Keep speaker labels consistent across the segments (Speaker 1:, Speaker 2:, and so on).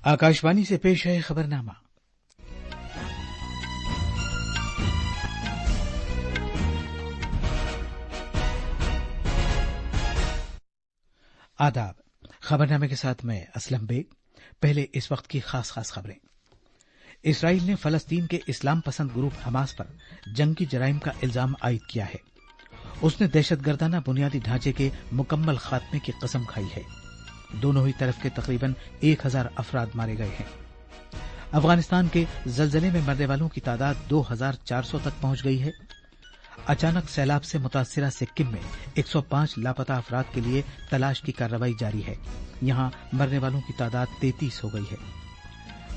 Speaker 1: आकाशवाणी से पेश है खबरनामा। आदाब। खबरनामे के साथ मैं असलम बेग। पहले इस वक्त की खास खबरें। इसराइल ने फलस्तीन के इस्लाम पसंद ग्रुप हमास पर जंगी जराइम का इल्जाम आयद किया है। उसने दहशतगर्दाना बुनियादी ढांचे के मुकम्मल खात्मे की कसम खाई है। दोनों ही तरफ के तकरीबन 1000 अफराद मारे गए हैं। अफगानिस्तान के जलजले में मरने वालों की तादाद 2400 तक पहुंच गई है। अचानक सैलाब से मुतासिरा सिक्किम में 105 लापता अफराद के लिए तलाश की कार्रवाई जारी है। यहां मरने वालों की तादाद 33 हो गई है।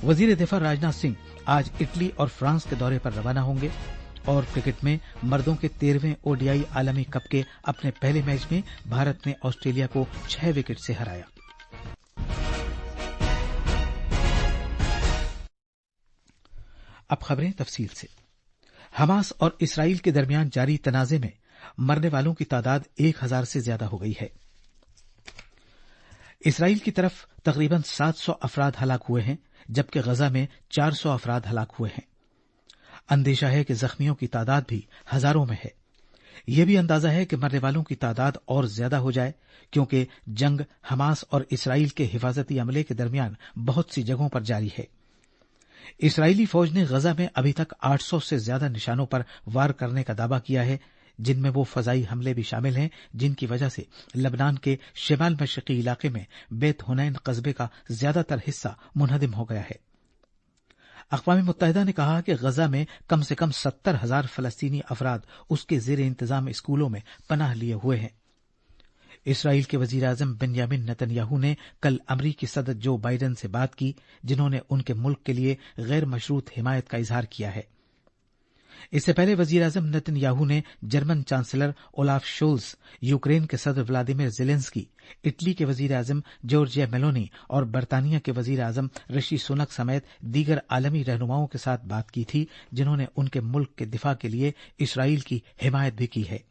Speaker 1: वजीर दिफा राजनाथ सिंह आज इटली और फ्रांस के दौरे पर रवाना होंगे। और क्रिकेट में मर्दों के 13वें ओडीआई आलमी कप के अपने पहले मैच में भारत ने ऑस्ट्रेलिया को 6 विकेट से हराया। अब खबरें तफसील से। हमास और इसराइल के दरमियान जारी तनाजे में मरने वालों की तादाद 1000 से ज्यादा हो गई है। इसराइल की तरफ तकरीबन 700 अफराद हलाक हुए हैं, जबकि गजा में 400 अफराद हलाक हुए हैं। अंदेशा है कि जख्मियों की तादाद भी हजारों में है। यह भी अंदाजा है कि मरने वालों की तादाद और ज्यादा हो जाए, क्योंकि जंग हमास और इसराइल के हिफाजती अमले के दरमियान बहुत सी जगहों पर जारी है। इसराइली फौज ने गजा में अभी तक 800 से ज्यादा निशानों पर वार करने का दावा किया है, जिनमें वो फजाई हमले भी शामिल हैं, जिनकी वजह से लबनान के शिमाल मशरकी इलाके में बेत हुनैन कस्बे का ज्यादातर हिस्सा मुनहदिम हो गया है। अक़वाम मुत्तहिदा ने कहा कि गजा में कम से कम 70,000 फलस्तीनी अफराद उसके ज़ेर इंतजाम स्कूलों में पनाह लिए हुए हैं। इसराइल के वजीर आजम बेंजामिन नेतन्याहू ने कल अमरीकी सदर जो बाइडेन से बात की, जिन्होंने उनके मुल्क के लिए गैर मशरूत हिमायत का इजहार किया है। इससे पहले वजीर आजम नेतन्याहू ने German chancellor Olaf Sholes, Ukraine के सदर व्लादिमीर ज़ेलेंस्की, इटली के वजीर आजम जॉर्जिया मेलोनी और बरतानिया के वजीर आजम ऋषि सुनक समेत दीगर आलमी रहनुमाओं के साथ बात की थी, जिन्होंने उनके मुल्क के दिफा के लिए इसराइल की हिमायत भी की है।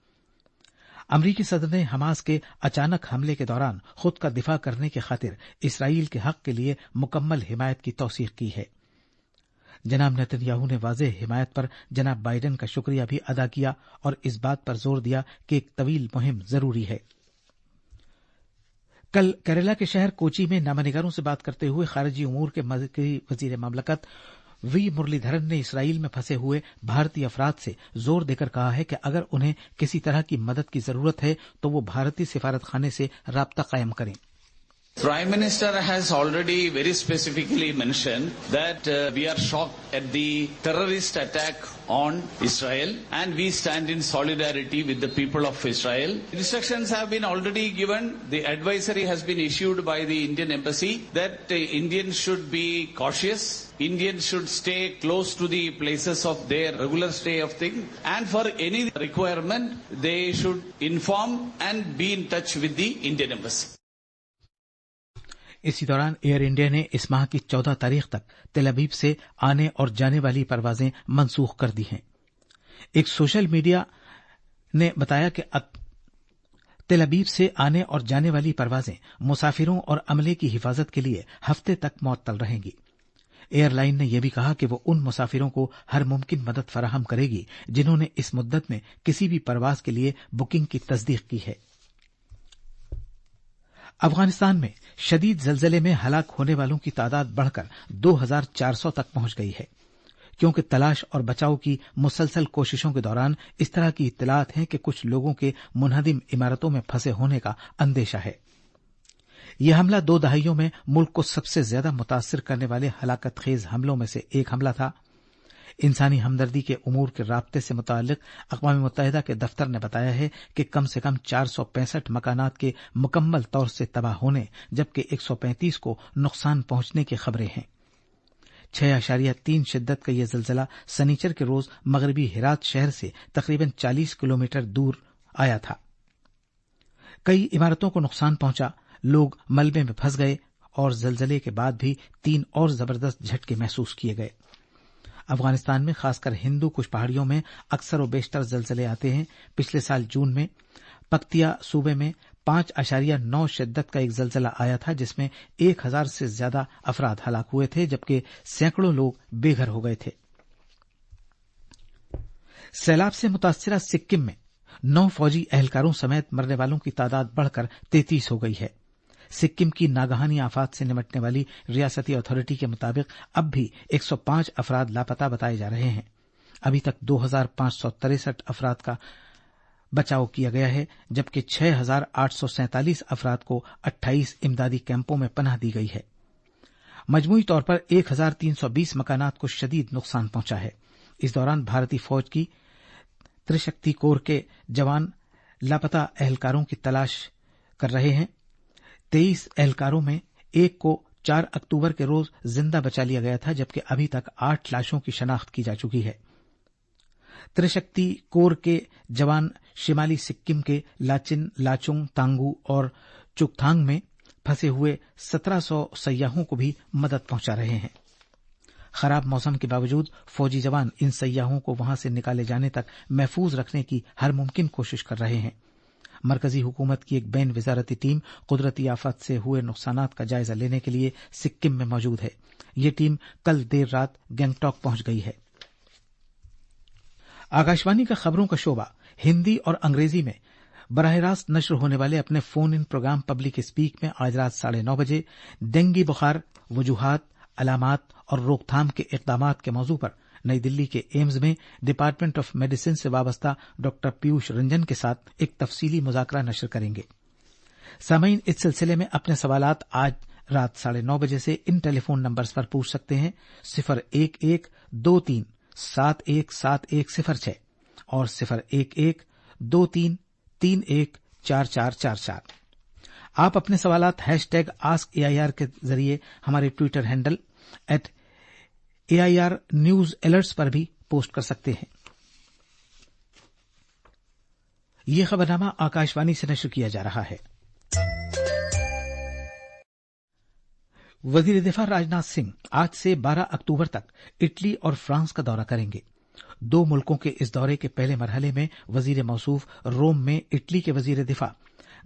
Speaker 1: अमरीकी सदर ने हमास के अचानक हमले के दौरान खुद का दिफा करने की खातिर इसराइल के हक के लिए मुकम्मल हिमायत की तौसीक की है। जनाब नेतन्याहू ने वाज़ेह हिमायत पर जनाब बाइडेन का शुक्रिया भी अदा किया और इस बात पर जोर दिया कि एक तवील मुहिम जरूरी है। कल केरला के शहर कोची में नामानिगारों से बात करते हुए खारिजी उमूर के वजीर ममलकत वी मुरलीधरन ने इसराइल में फंसे हुए भारतीय अफराद से जोर देकर कहा है कि अगर उन्हें किसी तरह की मदद की जरूरत है तो वो भारतीय सिफारत खाने से राब्ता कायम करें।
Speaker 2: Prime Minister has already very specifically mentioned that we are shocked at the terrorist attack on Israel and we stand in solidarity with the people of Israel. Instructions have been already given. The advisory has been issued by the Indian Embassy that Indians should be cautious. Indians should stay close to the places of their regular stay of things, and for any requirement they should inform and be in touch with the Indian Embassy.
Speaker 1: इसी दौरान air India ने इस माह की 14 तारीख तक तेल अवीव से आने और जाने वाली परवाजें मनसूख कर दी हैं। एक सोशल मीडिया ने बताया कि तेल अवीव से आने और जाने वाली परवाजें मुसाफिरों और अमले की हिफाजत के लिए हफ्ते तक मुअत्तल रहेंगी। एयरलाइन ने यह भी कहा कि वो उन मुसाफिरों को हर मुमकिन मदद फराहम करेगी जिन्होंने इस मुद्दत में किसी भी परवाज के लिए बुकिंग की तस्दीक की है। अफगानिस्तान में शदीद जलजले में हलाक होने वालों की तादाद बढ़कर 2400 तक पहुंच गई है, क्योंकि तलाश और बचाव की मुसलसल कोशिशों के दौरान इस तरह की इत्तलात हैं कि कुछ लोगों के मुनहदिम इमारतों में फंसे होने का अंदेशा है। यह हमला 2 दहाइयों में मुल्क को सबसे ज्यादा मुतासिर करने वाले हलाकत खेज हमलों में से एक हमला था। इंसानी हमदर्दी के उमूर के राब्ते से मुताल्लिक अक़वाम मुत्तहिदा के दफ्तर ने बताया है कि कम से कम 465 मकानात के मुकम्मल तौर से तबाह होने, जबकि 135 को नुकसान पहुंचने की खबरें हैं। 6.3 शिद्दत का यह जलजला सनीचर के रोज मगरबी हिरात शहर से तकरीबन 40 किलोमीटर दूर आया था। कई इमारतों को नुकसान पहुंचा, लोग मलबे में फंस गए और जलजले के बाद भी 3 और जबरदस्त झटके महसूस किए गए। अफगानिस्तान में खासकर हिंदू कुश पहाड़ियों में अक्सर व बेशतर जलजले आते हैं। पिछले साल जून में पक्तिया सूबे में 5.9 शिद्दत का एक जलजला आया था, जिसमें 1000 से ज्यादा अफराद हलाक हुए थे, जबकि सैकड़ों लोग बेघर हो गए थे। सैलाब से मुतासिरा सिक्किम में 9 फौजी एहलकारों समेत मरने वालों की तादाद बढ़कर 33 हो गई है। सिक्किम की नागहानी आफात से निपटने वाली रियासती अथॉरिटी के मुताबिक अब भी 105 अफराद लापता बताए जा रहे हैं। अभी तक 2563 अफराद का बचाव किया गया है, जबकि 6847 अफराद को 28 इमदादी कैंपों में पनाह दी गई है। मजमूई तौर पर 1320 मकानात को शदीद नुकसान पहुंचा है। इस दौरान भारतीय फौज की त्रिशक्ति कोर के जवान लापता एहलकारों की तलाश कर रहे हैं। 23 एहलकारों में एक को 4 अक्टूबर के रोज जिंदा बचा लिया गया था, जबकि अभी तक 8 लाशों की शनाख्त की जा चुकी है। त्रिशक्ति कोर के जवान शिमाली सिक्किम के लाचिन, लाचुंग, तांगू और चुकथांग में फंसे हुए 1700 सैयाहों को भी मदद पहुंचा रहे हैं। खराब मौसम के बावजूद फौजी जवान इन सैयाहों को वहां से निकाले जाने तक महफूज रखने की हर मुमकिन कोशिश कर रहे हैं। मरकजी हुकूमत की एक बैन वजारती टीम कुदरती आफत से हुए नुकसानात का जायजा लेने के लिए सिक्किम में मौजूद है। ये टीम कल देर रात गैंगटॉक पहुंच गई है। आकाशवाणी का खबरों का शोबा हिंदी और अंग्रेजी में बराह रास्त नश्र होने वाले अपने phone in program public speak में आज रात 9:30 बजे डेंगू बुखार, वजूहात, अलामात और रोकथाम के इकदामात के मौजू पर नई दिल्ली के एम्स में डिपार्टमेंट ऑफ मेडिसिन से वाबस्ता डॉक्टर पीयूष रंजन के साथ एक तफसीली मुज़ाकरा नशर करेंगे। सामीन इस सिलसिले में अपने सवालात आज रात 9:30 बजे से इन टेलीफोन नंबर्स पर पूछ सकते हैं 01123717106 और 01123314444। आप अपने सवालात #AskAIR के जरिए हमारे Twitter handle @AIR news alerts पर भी पोस्ट कर सकते हैं। यह खबरनामा आकाशवाणी से नशर किया जा रहा है। वजीर दिफा राजनाथ सिंह आज से 12 अक्टूबर तक इटली और फ्रांस का दौरा करेंगे। 2 मुल्कों के इस दौरे के पहले मरहले में वजीर मौसूफ रोम में इटली के वजीर दिफा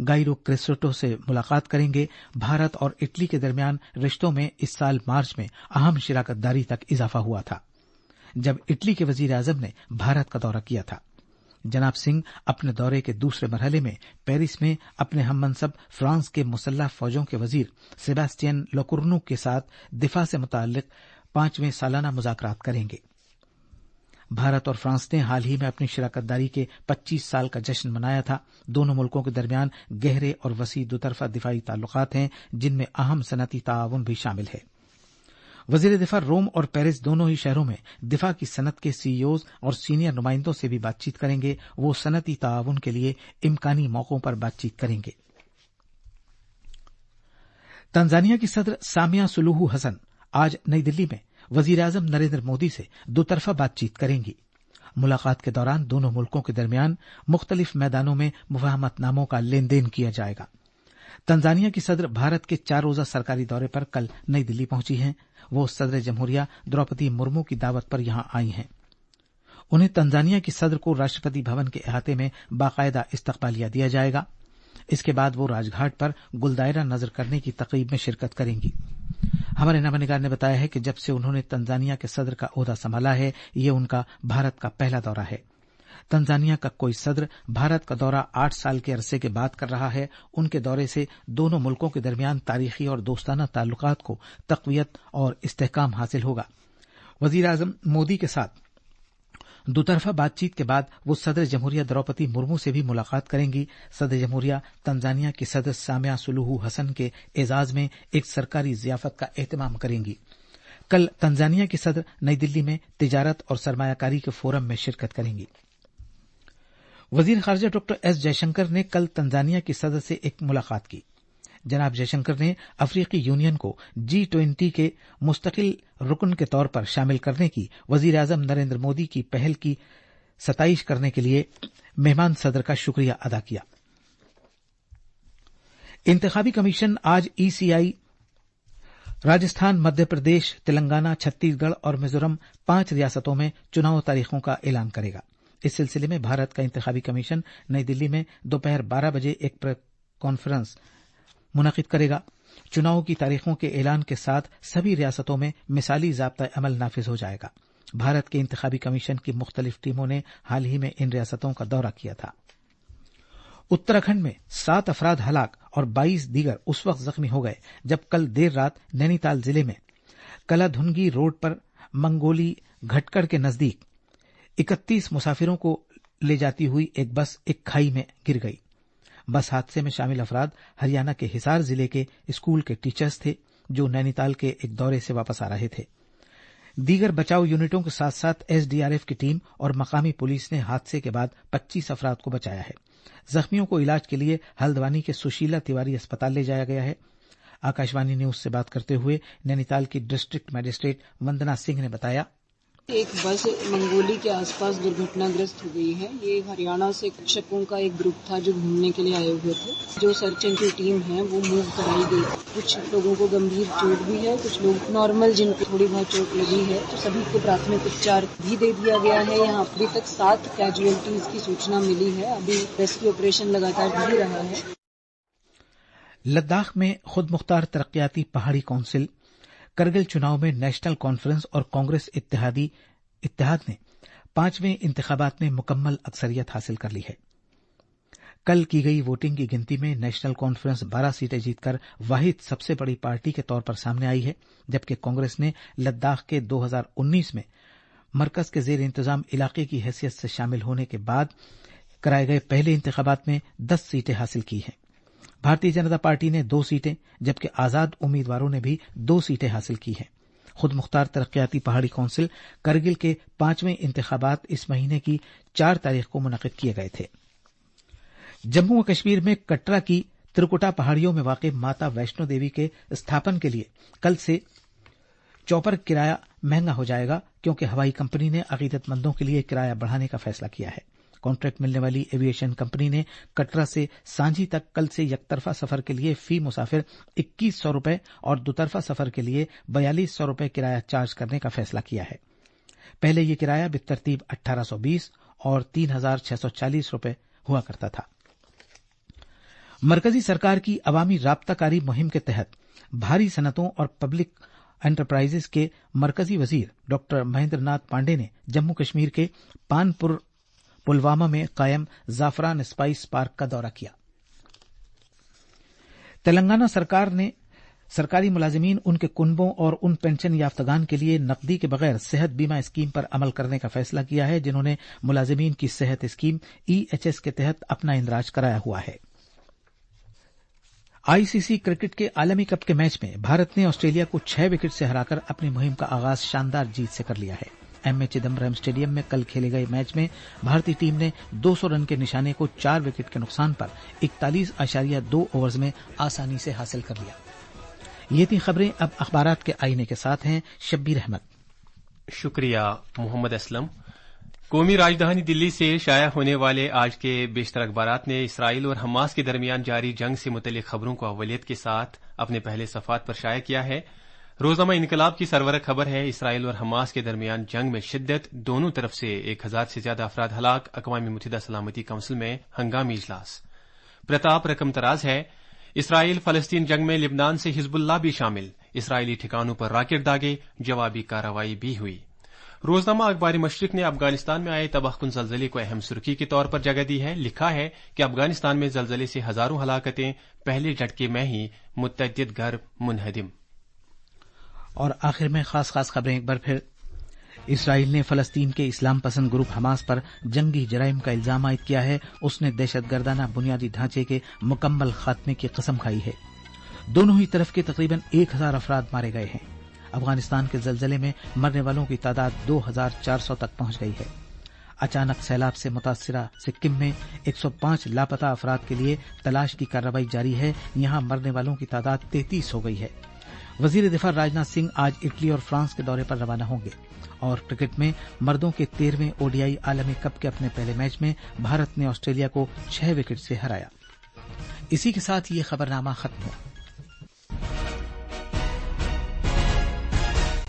Speaker 1: गाइरो क्रिस्टो से मुलाकात करेंगे। भारत और इटली के दरमियान रिश्तों में इस साल मार्च में अहम शिराकतदारी तक इजाफा हुआ था, जब इटली के वजीर आजम ने भारत का दौरा किया था। जनाब सिंह अपने दौरे के दूसरे मरहले में पेरिस में अपने हममनसब फ्रांस के मुसल्लह फौजों के वजीर सेबास्टियन लोकुर्नु के साथ दिफा से मुताल्लिक 5वें सालाना मुज़ाकरात करेंगे। भारत और फ्रांस ने हाल ही में अपनी शिराकतदारी के 25 साल का जश्न मनाया था। दोनों मुल्कों के दरमियान गहरे और वसी दुतरफा दिफाई ताल्लुकात हैं, जिनमें अहम सनती ताउन भी शामिल है। वजीर दिफा रोम और पेरिस दोनों ही शहरों में दिफा की सनत के सीईओज और सीनियर नुमाइंदों से भी बातचीत करेंगे। वो सनती ताउन के लिए इम्कानी मौकों पर बातचीत करेंगे। तंजानिया की सदर सामिया सुलूहू हसन आज नई दिल्ली में वजीर आजम नरेंद्र मोदी से दुतरफा बातचीत करेंगी। मुलाकात के दौरान दोनों मुल्कों के दरमियान मुख्तलिफ मैदानों में मुफाहमतनामों का लेन देन किया जाएगा। तंजानिया की सदर भारत के 4 रोजा सरकारी दौरे पर कल नई दिल्ली पहुंची हैं। वो सदर जमहूरिया द्रौपदी मुर्मू की दावत पर यहां आई हैं। उन्हें तंजानिया की सदर को राष्ट्रपति भवन के अहाते में बाकायदा इस्तकबालिया दिया जाएगा। इसके बाद वो राजघाट पर गुलदायरा नजर करने की तकरीब में शिरकत करेंगी। हमारे नवानिगार ने बताया है कि जब से उन्होंने तंजानिया के सदर का ओहदा संभाला है, ये उनका भारत का पहला दौरा है। तंजानिया का कोई सदर भारत का दौरा 8 साल के अरसे के बाद कर रहा है। उनके दौरे से दोनों मुल्कों के दरमियान तारीखी और दोस्ताना ताल्लुकात को तकवीयत और इस्तेहकाम हासिल होगा। वजीर आजम मोदी के साथ दुतरफा बातचीत के बाद वो सदर जमहूरिया द्रौपदी मुर्मू से भी मुलाकात करेंगी। सदर जमहूरिया तंजानिया की सदर सामिया सुलूहू हसन के एजाज में एक सरकारी जियाफत का एहतमाम करेंगी। कल तंजानिया की सदर नई दिल्ली में तिजारत और सरमायाकारी के फोरम में शिरकत करेंगी। वजीर खारजा डॉक्टर एस जयशंकर ने कल तंजानिया की सदर से एक मुलाकात की। जनाब जयशंकर ने अफ्रीकी यूनियन को G20 के मुस्तकिल रुकन के तौर पर शामिल करने की वजीर आजम नरेंद्र मोदी की पहल की सताइश करने के लिए मेहमान सदर का शुक्रिया अदा किया। इंतखाबी कमीशन आज ECI राजस्थान, मध्य प्रदेश, तेलंगाना, छत्तीसगढ़ और मिजोरम 5 रियासतों में चुनाव तारीखों का ऐलान करेगा। इस सिलसिले में भारत का इंतखाबी कमीशन नई दिल्ली में दोपहर 12 बजे एक کانفرنس منعقد کرے گا۔ چناؤ کی تاریخوں کے اعلان کے ساتھ سبھی ریاستوں میں مثالی ضابطۂ عمل نافذ ہو جائے گا۔ بھارت کے انتخابی کمیشن کی مختلف ٹیموں نے حال ہی میں ان ریاستوں کا دورہ کیا تھا۔ اتراکھنڈ میں 7 افراد ہلاک اور 22 دیگر اس وقت زخمی ہو گئے جب کل دیر رات نینی تال ضلع میں کلا دھنگی روڈ پر منگولی گھٹکڑ کے نزدیک 31 مسافروں کو لے جاتی ہوئی ایک بس ایک کھائی میں گر گئی۔ بس حادثے میں شامل افراد ہریانہ کے حصار ضلع کے اسکول کے ٹیچرز تھے جو نینی تال کے ایک دورے سے واپس آ رہے تھے۔ دیگر بچاؤ یونٹوں کے ساتھ ساتھ SDRF کی ٹیم اور مقامی پولیس نے حادثے کے بعد 25 افراد کو بچایا ہے۔ زخمیوں کو علاج کے لیے ہلدوانی کے سشیلا تیواری اسپتال لے جایا گیا ہے۔ آکاشوانی نیوز سے بات کرتے ہوئے نینی تال کی ڈسٹرکٹ میجسٹریٹ وندنا سنگھ نے بتایا،
Speaker 3: ایک بس منگولی کے آس پاس درگھٹنا گرست ہو گئی ہے۔ یہ ہریانہ سے شکوں کا ایک گروپ تھا جو گھومنے کے لیے آئے ہوئے تھے۔ جو سرچنگ کی ٹیم ہے وہ موو کرائی گئی۔ کچھ لوگوں کو گمبھیر چوٹ بھی ہے، کچھ لوگ نارمل جن کو تھوڑی بہت چوٹ لگی ہے، تو سبھی کو پراتھمک اپچار بھی دے دیا گیا ہے۔ یہاں ابھی تک 7 کیجویلٹیز کی سوچنا ملی ہے۔ ابھی ریسکیو آپریشن لگاتار بھی رہا ہے۔
Speaker 1: لداخ میں خود مختار ترقیاتی پہاڑی کونسل کرگل چناؤ میں نیشنل کانفرنس اور کانگریس اتحاد نے 5ویں انتخابات میں مکمل اکثریت حاصل کر لی ہے۔ کل کی گئی ووٹنگ کی گنتی میں نیشنل کانفرنس 12 سیٹیں جیت کر واحد سب سے بڑی پارٹی کے طور پر سامنے آئی ہے، جبکہ کانگریس نے لداخ کے 2019 میں مرکز کے زیر انتظام علاقے کی حیثیت سے شامل ہونے کے بعد کرائے گئے پہلے انتخابات میں 10 سیٹیں حاصل کی ہیں۔ بھارتیہ جنتا پارٹی نے 2 سیٹیں جبکہ آزاد امیدواروں نے بھی 2 سیٹیں حاصل کی ہیں۔ خود مختار ترقیاتی پہاڑی کونسل کرگل کے 5ویں انتخابات اس مہینے کی 4 تاریخ کو منعقد کیے گئے تھے۔ جموں و کشمیر میں کٹرا کی ترکٹا پہاڑیوں میں واقع ماتا ویشنو دیوی کے استھاپن کے لیے کل سے چوپر کرایہ مہنگا ہو جائے گا، کیونکہ ہوائی کمپنی نے عقیدت مندوں کے لیے کرایہ بڑھانے کا فیصلہ کیا ہے۔ کانٹریکٹ ملنے والی ایویشن کمپنی نے کٹرا سے سانجھی تک کل سے یک طرفہ سفر کے لیے فی مسافر 2100 روپے اور دوطرفہ سفر کے لیے 4200 روپے کرایہ چارج کرنے کا فیصلہ کیا ہے۔ پہلے یہ کرایہ بالترتیب 1820 اور 3640 روپے ہوا کرتا تھا۔ مرکزی سرکار کی عوامی رابطہ کاری مہم کے تحت بھاری صنعتوں اور پبلک انٹرپرائزز کے مرکزی وزیر ڈاکٹر مہندر ناتھ پانڈے نے جموں کشمیر کے پانپور پلوامہ میں قائم زعفران اسپائس پارک کا دورہ کیا۔ تلنگانہ سرکار نے سرکاری ملازمین، ان کے کنبوں اور ان پینشن یافتگان کے لیے نقدی کے بغیر صحت بیمہ اسکیم پر عمل کرنے کا فیصلہ کیا ہے، جنہوں نے ملازمین کی صحت اسکیم EHS کے تحت اپنا اندراج کرایا ہوا ہے۔ ICC کرکٹ کے عالمی کپ کے میچ میں بھارت نے آسٹریلیا کو 6 وکٹ سے ہرا کر اپنی مہم کا آغاز شاندار جیت سے کر لیا ہے۔ ایم اے چدمبرم اسٹیڈیم میں کل کھیلے گئے میچ میں بھارتی ٹیم نے 200 رن کے نشانے کو 4 وکٹ کے نقصان پر 41.2 اوورز میں آسانی سے حاصل کر لیا۔ یہ تھی خبریں۔ اب اخبارات کے آئینے کے ساتھ ہیں شبیر احمد۔
Speaker 4: شکریہ محمد اسلم۔ قومی راجدھانی دلی سے شائع ہونے والے آج کے بیشتر اخبارات نے اسرائیل اور حماس کے درمیان جاری جنگ سے متعلق خبروں کو اولویت کے ساتھ اپنے پہلے صفحات پر شائع کیا ہے۔ روزنامہ انقلاب کی سرورہ خبر ہے، اسرائیل اور حماس کے درمیان جنگ میں شدت، دونوں طرف سے 1000 سے زیادہ افراد ہلاک، اقوام متحدہ سلامتی کونسل میں ہنگامی اجلاس۔ پرتاپ رقم تراز ہے، اسرائیل فلسطین جنگ میں لبنان سے حزب اللہ بھی شامل، اسرائیلی ٹھکانوں پر راکٹ داغے، جوابی کارروائی بھی ہوئی۔ روزنامہ اخبار مشرق نے افغانستان میں آئے تباہ کن زلزلے کو اہم سرخی کے طور پر جگہ دی ہے۔ لکھا ہے کہ افغانستان میں زلزلے سے ہزاروں ہلاکتیں، پہلے جھٹکے میں ہی متعدد گھر منہدم۔
Speaker 1: اور آخر میں خاص خبریں ایک بار پھر۔ اسرائیل نے فلسطین کے اسلام پسند گروپ حماس پر جنگی جرائم کا الزام عائد کیا ہے۔ اس نے دہشت گردانہ بنیادی ڈھانچے کے مکمل خاتمے کی قسم کھائی ہے۔ دونوں ہی طرف کے تقریباً 1000 افراد مارے گئے ہیں۔ افغانستان کے زلزلے میں مرنے والوں کی تعداد 2400 تک پہنچ گئی ہے۔ اچانک سیلاب سے متاثرہ سکم میں 105 لاپتہ افراد کے لیے تلاش کی کارروائی جاری ہے۔ یہاں مرنے والوں کی تعداد 33 ہو گئی ہے۔ وزیر دفاع راجناتھ سنگھ آج اٹلی اور فرانس کے دورے پر روانہ ہوں گے۔ اور کرکٹ میں مردوں کے 13ویں ODI عالمی کپ کے اپنے پہلے میچ میں بھارت نے آسٹریلیا کو 6 وکٹ سے ہرایا۔ اسی کے ساتھ یہ خبرنامہ ختم ہوا۔